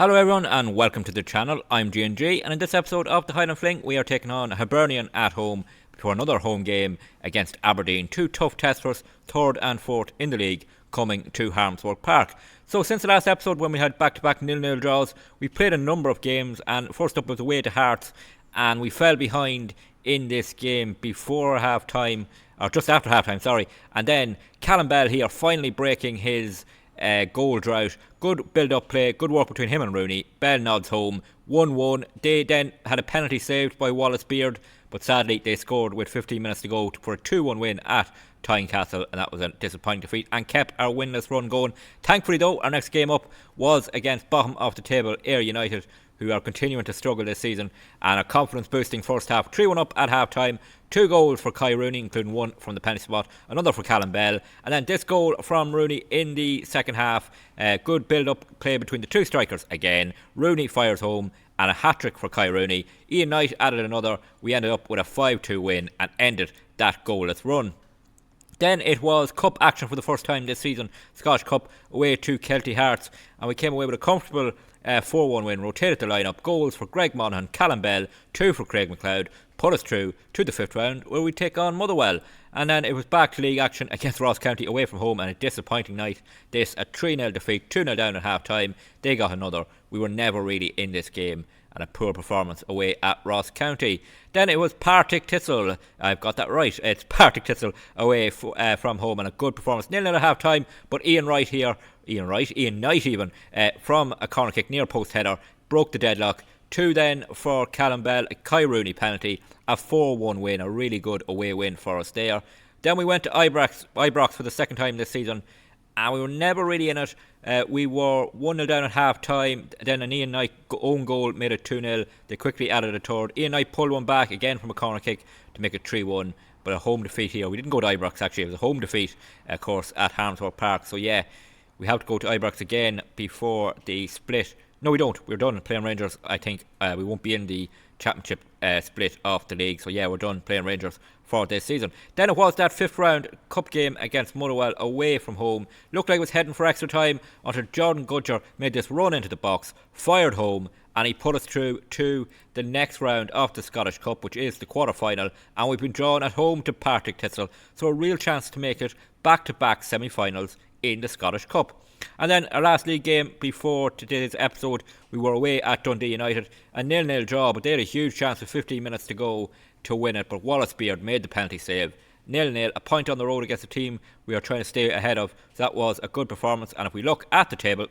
Hello everyone and welcome to the channel. I'm G&G and in this episode of the Highland Fling we are taking on Hibernian at home for another home game against Aberdeen. Two tough tests for us, third and fourth in the league, coming to Harmsworth Park. So since the last episode when we had back-to-back 0-0 draws, we played a number of games, and first up was away to Hearts, and we fell behind in this game before half-time, or just after half-time, sorry. And then Callum Bell here finally breaking his goal drought. Good build-up play, good work between him and Rooney. Bell nods home, 1-1. They then had a penalty saved by Wallace Beard, but sadly they scored with 15 minutes to go for a 2-1 win at Tynecastle, and that was a disappointing defeat and kept our winless run going. Thankfully though, our next game up was against bottom of the table Ayr United, who are continuing to struggle this season, and a confidence boosting first half. 3-1 up at half time, 2 goals for Kai Rooney, including one from the penalty spot, another for Callum Bell, and then this goal from Rooney in the second half. Good build up play between the two strikers again. Rooney fires home and a hat-trick for Kai Rooney. Ian Knight added another. We ended up with a 5-2 win and ended that goalless run. Then it was cup action for the first time this season, Scottish Cup, away to Kelty Hearts, and we came away with a comfortable 4-1 win. Rotated the lineup. Goals for Greg Monaghan, Callum Bell, 2 for Craig McLeod, put us through to the 5th round where we take on Motherwell. And then it was back to league action against Ross County away from home, and a disappointing night. This a 3-0 defeat, 2-0 down at half time. They got another. We were never really in this game, and a poor performance away at Ross County. Then it was Partick Thistle. I've got that right. It's Partick Thistle away from home, and a good performance. 0-0 at half time, but Ian Knight even, from a corner kick near post header, broke the deadlock. 2 then for Callum Bell, a Kai Rooney penalty, a 4-1 win, a really good away win for us there. Then we went to Ibrox for the second time this season, and we were never really in it. We were 1-0 down at half time. Then an Ian Knight own goal made it 2-0. They quickly added a third. Ian Knight pulled one back again from a corner kick to make it 3-1. But a home defeat here. We didn't go to Ibrox actually. It was a home defeat, of course, at Harmsworth Park. So yeah, we have to go to Ibrox again before the split. No, we don't. We're done playing Rangers. I think we won't be in the championship split of the league. So yeah, we're done playing Rangers for this season. Then it was that 5th round cup game against Motherwell away from home. Looked like it was heading for extra time until Jordan Gudger made this run into the box, fired home, and he put us through to the next round of the Scottish Cup, which is the quarter-final, and we've been drawn at home to Partick Thistle, so a real chance to make it back-to-back semi-finals in the Scottish Cup. And then our last league game before today's episode, we were away at Dundee United, a 0-0 draw, but they had a huge chance with 15 minutes to go to win it, but Wallace Beard made the penalty save. 0-0, a point on the road against a team we are trying to stay ahead of. So that was a good performance. And if we look at the table,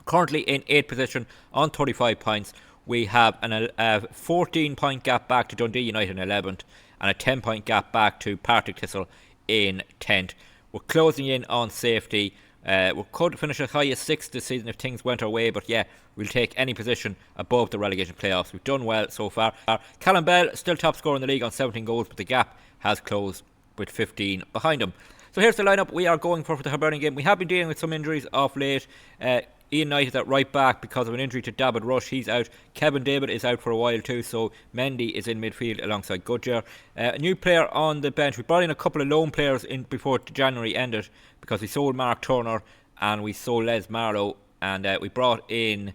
currently in 8th position on 35 points, we have a 14 point gap back to Dundee United in 11th, and a 10 point gap back to Partick Thistle in 10th. We're closing in on safety. We could finish as high as 6th this season if things went our way, but yeah, we'll take any position above the relegation playoffs. We've done well so far. Callum Bell still top scorer in the league on 17 goals, but the gap has closed with 15 behind him. So here's the lineup we are going for the Hibernian game. We have been dealing with some injuries of late. Ian Knight is at right back because of an injury to David Rush. He's out. Kevin David is out for a while too, so Mendy is in midfield alongside Goodyear. A new player on the bench. We brought in a couple of loan players in before January ended because we sold Mark Turner and we sold Les Marlowe, and we brought in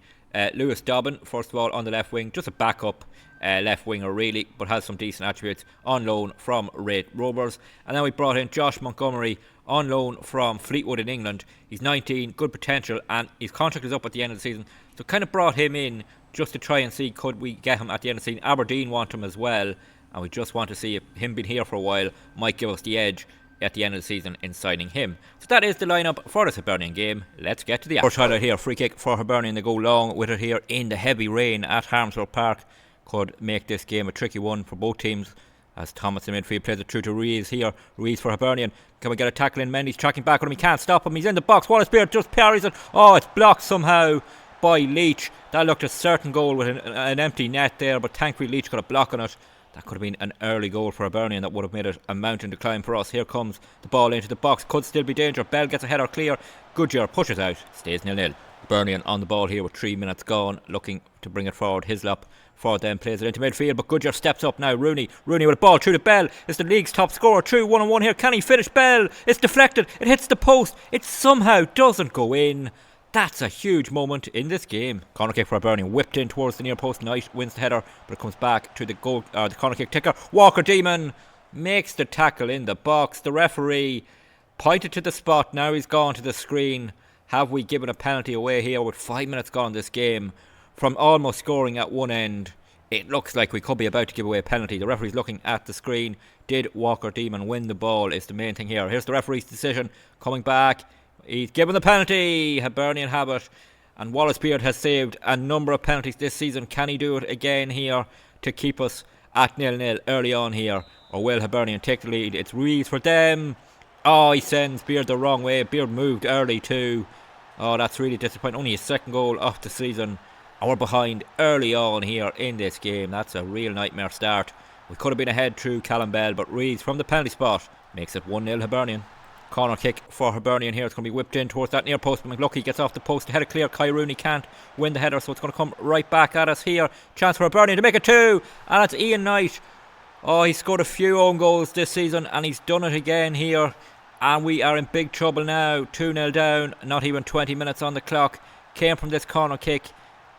Lewis Dobbin, first of all, on the left wing, just a backup left winger really, but has some decent attributes, on loan from Raith Rovers. And then we brought in Josh Montgomery on loan from Fleetwood in England. He's 19, good potential, and his contract is up at the end of the season, so kind of brought him in just to try and see could we get him at the end of the season. Aberdeen want him as well, and we just want to see if him being here for a while might give us the edge at the end of the season in signing him. So that is the lineup for this Hibernian game. Let's get to the action. First highlight here, free kick for Hibernian. They go long with it here in the heavy rain at Harmsworth Park. Could make this game a tricky one for both teams, as Thomas in midfield plays it through to Ruiz here. Ruiz for Hibernian. Can we get a tackle in? Mendy's tracking back on him. He can't stop him. He's in the box. Wallace Beard just parries it. Oh, it's blocked somehow by Leach. That looked a certain goal with an empty net there, but thankfully Leach got a block on it. That could have been an early goal for Hibernian that would have made it a mountain to climb for us. Here comes the ball into the box. Could still be danger. Bell gets a header clear. Goodyear pushes out. Stays 0-0. Hibernian on the ball here with 3 minutes gone, looking to bring it forward. Hislop for them plays it into midfield, but Goodyear steps up now. Rooney with a ball through to Bell. It's the league's top scorer. True 1-on-1 here. Can he finish? Bell. It's deflected. It hits the post. It somehow doesn't go in. That's a huge moment in this game. Corner kick for Hibernian, whipped in towards the near post. Knight wins the header, but it comes back to the goal. The corner kick taker. Walker Demon makes the tackle in the box. The referee pointed to the spot. Now he's gone to the screen. Have we given a penalty away here with 5 minutes gone in this game? From almost scoring at one end, it looks like we could be about to give away a penalty. The referee's looking at the screen. Did Walker Demon win the ball is the main thing here. Here's the referee's decision. Coming back. He's given the penalty. Hibernian have it. And Wallace Beard has saved a number of penalties this season. Can he do it again here to keep us at 0-0 early on here? Or will Hibernian take the lead? It's Reeves for them. Oh, he sends Beard the wrong way. Beard moved early too. Oh, that's really disappointing. Only his second goal of the season. And we're behind early on here in this game. That's a real nightmare start. We could have been ahead through Callum Bell, but Reeves from the penalty spot makes it 1-0 Hibernian. Corner kick for Hibernian here. It's going to be whipped in towards that near post. McLucky gets off the post. The header clear. Kai Rooney can't win the header, so it's going to come right back at us here. Chance for Hibernian to make it 2. And it's Ian Knight. Oh, he's scored a few own goals this season, and he's done it again here. And we are in big trouble now. 2-0 down. Not even 20 minutes on the clock. Came from this corner kick,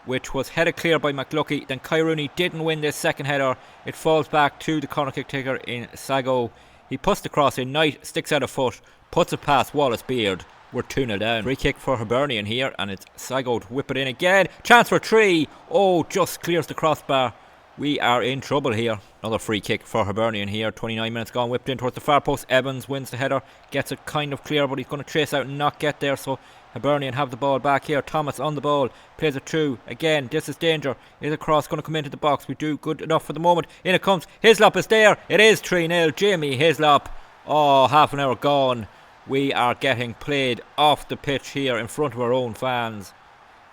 which was headed clear by McLucky. Then Kai Rooney didn't win this second header. It falls back to the corner kick taker in Sago. He puts the cross in. Knight sticks out a foot. Puts it past Wallace Beard. We're 2-0 down. Free kick for Hibernian here, and it's Sago to whip it in again. Chance for 3. Oh, just clears the crossbar. We are in trouble here. Another free kick for Hibernian here. 29 minutes gone. Whipped in towards the far post. Evans wins the header. Gets it kind of clear, but he's going to trace out and not get there. So Hibernian have the ball back here. Thomas on the ball. Plays it through. Again, this is danger. Is a cross going to come into the box? We do good enough for the moment. In it comes. Hislop is there. It is 3-0. Jamie Hislop. Oh, half an hour gone. We are getting played off the pitch here in front of our own fans.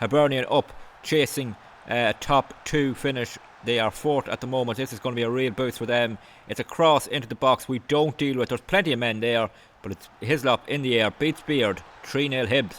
Hibernian up, chasing top 2 finish. They are 4th at the moment. This is going to be a real boost for them. It's a cross into the box we don't deal with. There's plenty of men there, but it's Hislop in the air. Beats Beard. 3-0 Hibs.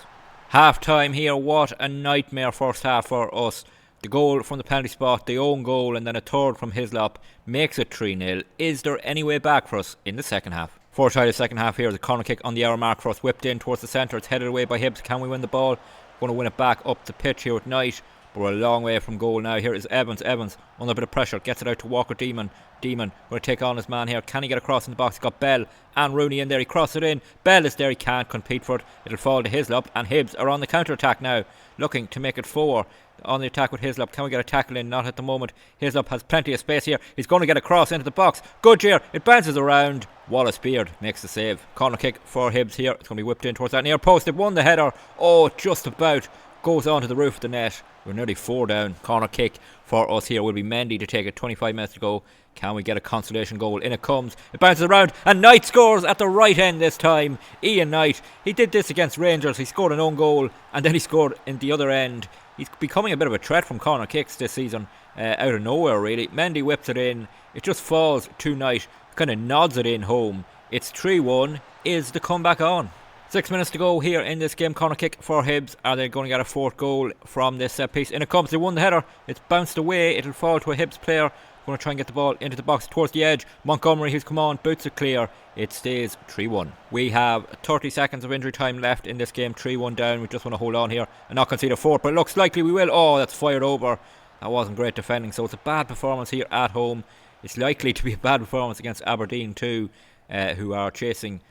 Half time here. What a nightmare first half for us. The goal from the penalty spot, the own goal, and then a third from Hislop makes it 3-0. Is there any way back for us in the second half? Fourth side of the second half here. The corner kick on the hour mark for us. Whipped in towards the centre. It's headed away by Hibs. Can we win the ball? Going to win it back up the pitch here at Knight. But we're a long way from goal now. Here is Evans. Evans under a bit of pressure. Gets it out to Walker Demon. Demon going to take on his man here. Can he get across in the box? He's got Bell and Rooney in there. He crosses it in. Bell is there. He can't compete for it. It'll fall to Hislop. And Hibs are on the counter-attack now. Looking to make it 4 on the attack with Hislop. Can we get a tackle in? Not at the moment. Hislop has plenty of space here. He's going to get a cross into the box. Goodyear. It bounces around. Wallace Beard makes the save. Corner kick for Hibs here. It's going to be whipped in towards that near post. It won the header. Oh, just about. Goes onto the roof of the net. We're nearly 4 down. Corner kick for us here will be Mendy to take it. 25 minutes to go. Can we get a consolation goal? In it comes. It bounces around. And Knight scores at the right end this time. Ian Knight. He did this against Rangers. He scored an own goal. And then he scored in the other end. He's becoming a bit of a threat from corner kicks this season. Out of nowhere, really. Mendy whips it in. It just falls to Knight. Kind of nods it in home. It's 3-1. Is the comeback on? 6 minutes to go here in this game. Corner kick for Hibs. Are they going to get a 4th goal from this set piece? In it comes. They won the header. It's bounced away. It'll fall to a Hibs player. Going to try and get the ball into the box towards the edge. Montgomery, who's come on, boots it clear. It stays 3-1. We have 30 seconds of injury time left in this game. 3-1 down. We just want to hold on here and not concede a 4th, but it looks likely we will. Oh, that's fired over. That wasn't great defending, so it's a bad performance here at home. It's likely to be a bad performance against Aberdeen too, who are chasing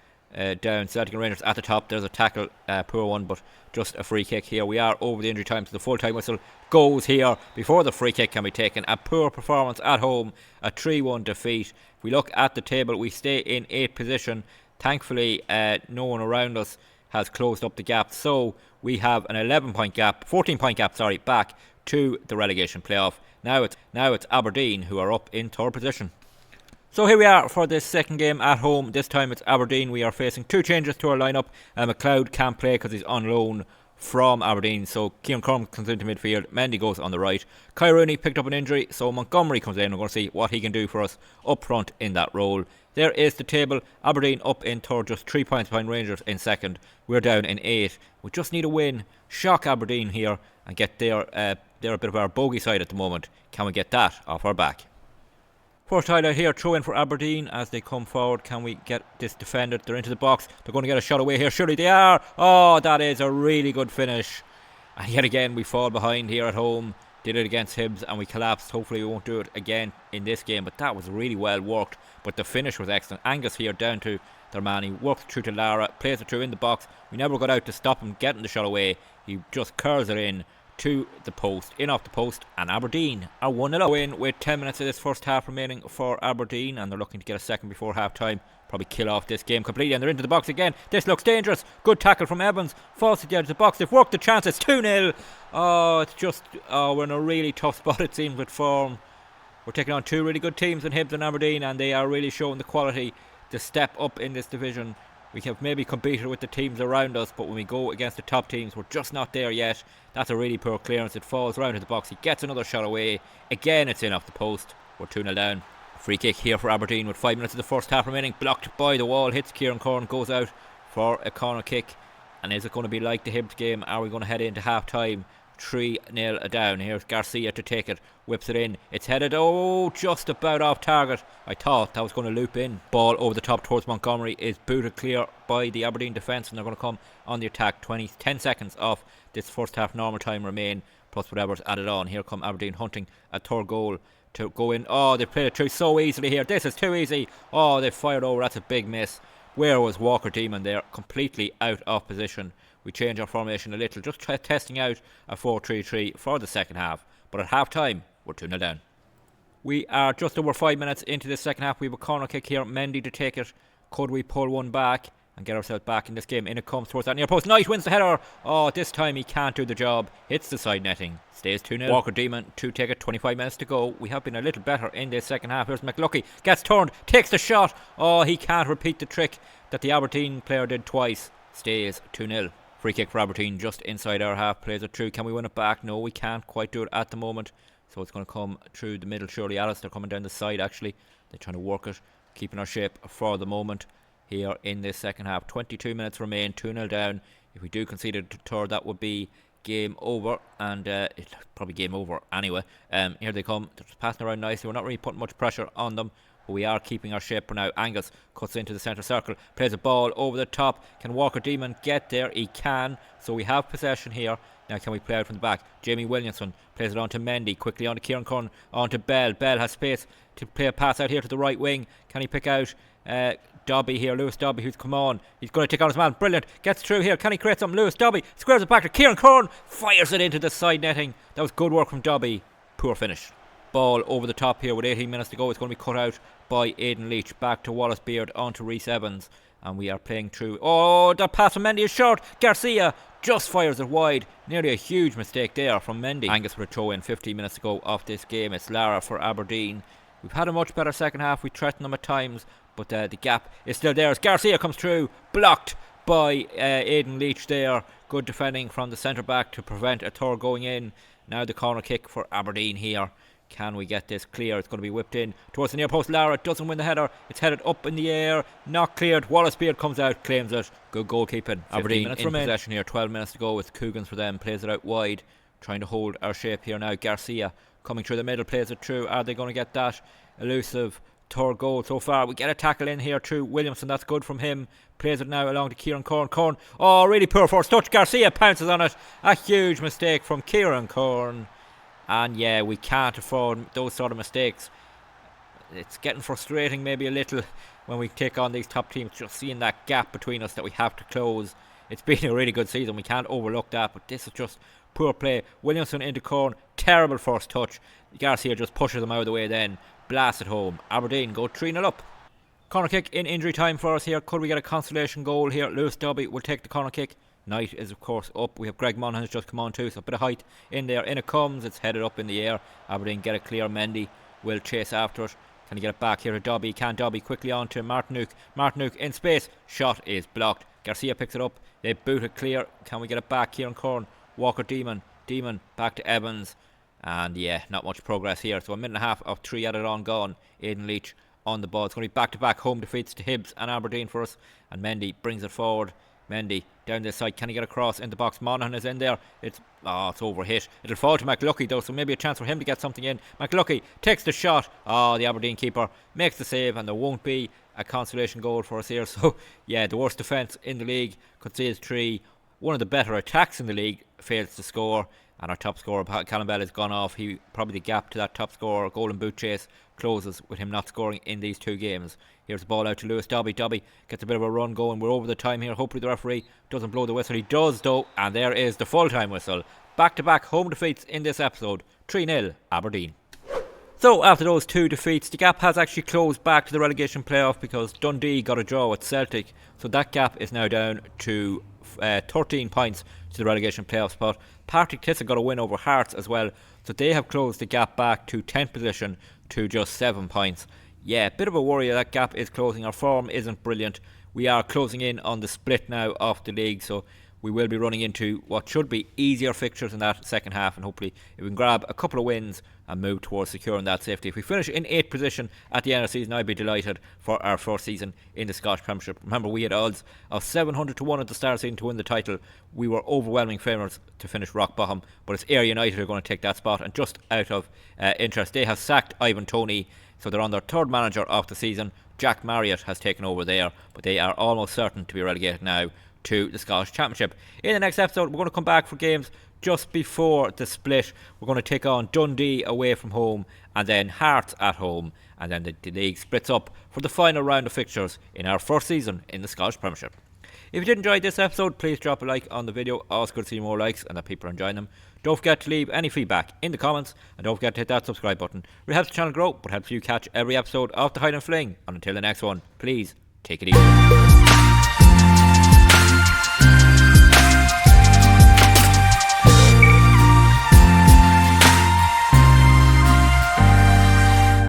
down Celtic and Rangers at the top. There's a tackle, poor one, but just a free kick here. We are over the injury time, so the full time whistle goes here before the free kick can be taken. A poor performance at home, a 3-1 defeat. If we look at the table, we stay in 8th position. Thankfully, no one around us has closed up the gap, so we have an 14 point gap, back to the relegation playoff. Now it's Aberdeen who are up in 3rd position. So here we are for this second game at home. This time it's Aberdeen. We are facing 2 changes to our lineup. McLeod can't play because he's on loan from Aberdeen. So Kieran Crum comes into midfield. Mendy goes on the right. Kai Rooney picked up an injury, so Montgomery comes in. We're going to see what he can do for us up front in that role. There is the table. Aberdeen up in 3rd, just 3 points behind Rangers in 2nd. We're down in 8th. We just need a win. Shock Aberdeen here and get they're a bit of our bogey side at the moment. Can we get that off our back? First highlight here, throw in for Aberdeen as they come forward. Can we get this defended? They're into the box. They're going to get a shot away here. Surely they are. Oh, that is a really good finish. And yet again we fall behind here at home. Did it against Hibs and we collapsed. Hopefully we won't do it again in this game, but that was really well worked. But the finish was excellent. Angus here down to their man. He works through to Lara, plays it through in the box. We never got out to stop him getting the shot away. He just curls it in to the post, in off the post, and Aberdeen are 1-0 win with 10 minutes of this first half remaining for Aberdeen, and they're looking to get a second before half time. Probably kill off this game completely, and they're into the box again. This looks dangerous. Good tackle from Evans. Falls at the edge of the box. They've worked the chance. It's 2-0. It's just, we're in a really tough spot, it seems, with form. We're taking on two really good teams in Hibs and Aberdeen, and they are really showing the quality to step up in this division. We have maybe competed with the teams around us, but when we go against the top teams, we're just not there yet. That's a really poor clearance. It falls round to the box. He gets another shot away. Again, it's in off the post. We're 2-0 down. Free kick here for Aberdeen with 5 minutes of the first half remaining. Blocked by the wall. Hits Kieran Corn. Goes out for a corner kick. And is it going to be like the Hibs game? Are we going to head into half time 3-0 down? Here's Garcia to take it. Whips it in. It's headed, just about off target. I thought that was going to loop in. Ball over the top towards Montgomery is booted clear by the Aberdeen defence, and they're going to come on the attack. 10 seconds off this first half normal time remain, plus whatever's added on. Here come Aberdeen hunting a third goal to go in. They played it through so easily here. This is too easy. They fired over. That's a big miss. Where was Walker Demon there? Completely out of position. We change our formation a little, just testing out a 4-3-3 for the second half. But at half time, we're 2-0 down. We are just over 5 minutes into the second half. We have a corner kick here. Mendy to take it. Could we pull one back and get ourselves back in this game? In it comes towards that near post. Knight wins the header. This time he can't do the job. Hits the side netting. Stays 2-0. Walker Demon to take it. 25 minutes to go. We have been a little better in this second half. Here's McLucky. Gets turned. Takes the shot. He can't repeat the trick that the Aberdeen player did twice. Stays 2-0. Free kick for Aberdeen just inside our half. Plays it through. Can we win it back? No, we can't quite do it at the moment. So it's going to come through the middle. Surely Alice, they're coming down the side actually. They're trying to work it. Keeping our shape for the moment here in this second half. 22 minutes remain. 2-0 down. If we do concede a third, that would be game over. And it's probably game over anyway. Here they come. They're just passing around nicely. We're not really putting much pressure on them, but we are keeping our shape for now. Angus cuts into the centre circle, plays a ball over the top. Can Walker Demon get there? He can. So we have possession here. Now can we play out from the back? Jamie Williamson plays it on to Mendy, quickly on to Kieran Corn, on to Bell. Bell has space to play a pass out here to the right wing. Can he pick out Dobby here? Lewis Dobby, who's come on. He's going to take on his man. Brilliant. Gets through here. Can he create something? Lewis Dobby squares it back to Kieran Corn. Fires it into the side netting. That was good work from Dobby. Poor finish. Ball over the top here with 18 minutes to go. It's going to be cut out by Aidan Leach. Back to Wallace Beard, on to Rhys Evans. And we are playing through. That pass from Mendy is short. Garcia just fires it wide. Nearly a huge mistake there from Mendy. Angus with a throw in. 15 minutes to go off this game. It's Lara for Aberdeen. We've had a much better second half. We threatened them at times, but the gap is still there as Garcia comes through. Blocked by Aidan Leach there. Good defending from the centre back to prevent a third going in. Now the corner kick for Aberdeen here. Can we get this clear? It's going to be whipped in towards the near post. Lara doesn't win the header. It's headed up in the air. Not cleared. Wallace Beard comes out, claims it. Good goalkeeping. Aberdeen in possession here. 12 minutes to go with Coogan's for them. Plays it out wide. Trying to hold our shape here now. Garcia coming through the middle. Plays it through. Are they going to get that elusive third goal so far? We get a tackle in here through Williamson. That's good from him. Plays it now along to Kieran Corn. Corn. Really poor first touch. Garcia pounces on it. A huge mistake from Kieran Corn. And yeah, we can't afford those sort of mistakes. It's getting frustrating maybe a little when we take on these top teams, just seeing that gap between us that we have to close. It's been a really good season, we can't overlook that, but this is just poor play. Williamson into Corn, terrible first touch. Garcia just pushes them out of the way then, blasts it home. Aberdeen go 3-0 up. Corner kick in injury time for us here. Could we get a consolation goal here? Lewis Dobby will take the corner kick. Knight is of course up. We have Greg Monaghan's just come on too, so a bit of height in there. In it comes, it's headed up in the air. Aberdeen get it clear. Mendy will chase after it. Can he get it back here to Dobby? Can Dobby quickly on to Martinuk. Martinuk in space. Shot is blocked. Garcia picks it up. They boot it clear. Can we get it back? Kieran Corn. Walker Demon back to Evans. And yeah, not much progress here. So a minute and a half of 3 added on gone. Aidan Leach on the ball. It's going to be back-to-back home defeats to Hibs and Aberdeen for us. And Mendy brings it forward. Mendy down this side. Can he get across in the box? Monaghan is in there. It's overhit. It'll fall to McLucky though, so maybe a chance for him to get something in. McLucky takes the shot. The Aberdeen keeper makes the save, and there won't be a consolation goal for us here. So yeah, the worst defence in the league. Concedes 3. one of the better attacks in the league, fails to score, and our top scorer, Callum Bell, has gone off. Probably the gap to that top scorer, Golden Boot chase, closes with him not scoring in these 2 games. Here's the ball out to Lewis Dobby. Dobby gets a bit of a run going. We're over the time here. Hopefully the referee doesn't blow the whistle. He does though, and there is the full-time whistle. Back-to-back home defeats in this episode. 3-0 Aberdeen. So after those 2 defeats, the gap has actually closed back to the relegation playoff because Dundee got a draw with Celtic. So that gap is now down to 13 points to the relegation playoff spot. Partick Thistle got a win over Hearts as well, so they have closed the gap back to 10th position to just 7 points. Yeah, bit of a worry that gap is closing. Our form isn't brilliant. We are closing in on the split now of the league, so we will be running into what should be easier fixtures in that second half, and hopefully if we can grab a couple of wins and move towards securing that safety. If we finish in 8th position at the end of the season, I'd be delighted for our first season in the Scottish Premiership. Remember, we had odds of 700 to 1 at the start of the season to win the title. We were overwhelming favourites to finish rock bottom, but it's Ayr United who are going to take that spot. And just out of interest, they have sacked Ivan Toney, so they're on their 3rd manager of the season. Jack Marriott has taken over there, but they are almost certain to be relegated now to the Scottish Championship. In the next episode, we're going to come back for games just before the split. We're going to take on Dundee away from home, and then Hearts at home, and then the league splits up for the final round of fixtures in our first season in the Scottish Premiership. If you did enjoy this episode, please drop a like on the video. Always good to see more likes and that people are enjoying them. Don't forget to leave any feedback in the comments, and don't forget to hit that subscribe button. It helps the channel grow, but helps you catch every episode of the Highland Fling. And until the next one, please take it easy.